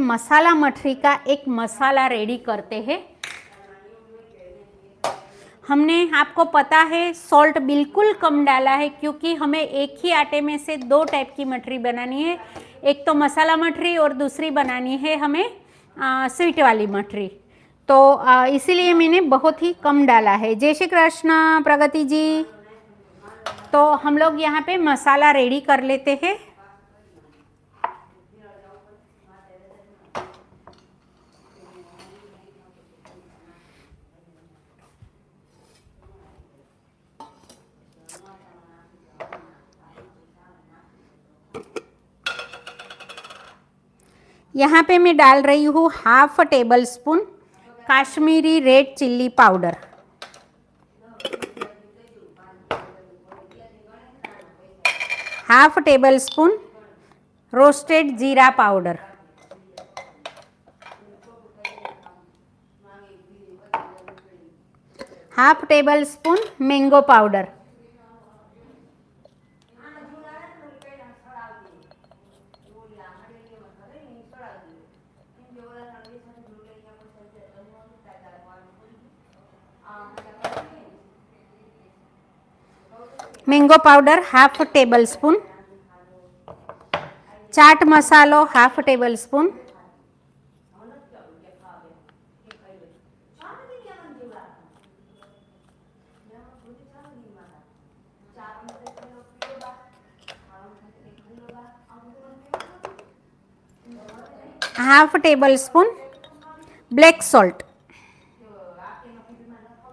मसाला मठरी का एक मसाला रेडी करते हैं। हमने आपको पता है सॉल्ट बिल्कुल कम डाला है क्योंकि हमें एक ही आटे में से दो टाइप की मठरी बनानी है, एक तो मसाला मठरी और दूसरी बनानी है हमें स्वीट वाली मठरी। तो इसीलिए मैंने बहुत ही कम डाला है। जय श्री कृष्ण प्रगति जी। तो हम लोग यहाँ पे मसाला रेडी कर लेते हैं। यहाँ पे मैं डाल रही हूँ half tablespoon Kashmiri red chilli powder, half tablespoon roasted jeera powder, half tablespoon mango powder, mango powder half tablespoon, chaat masala half tablespoon, half tablespoon black salt,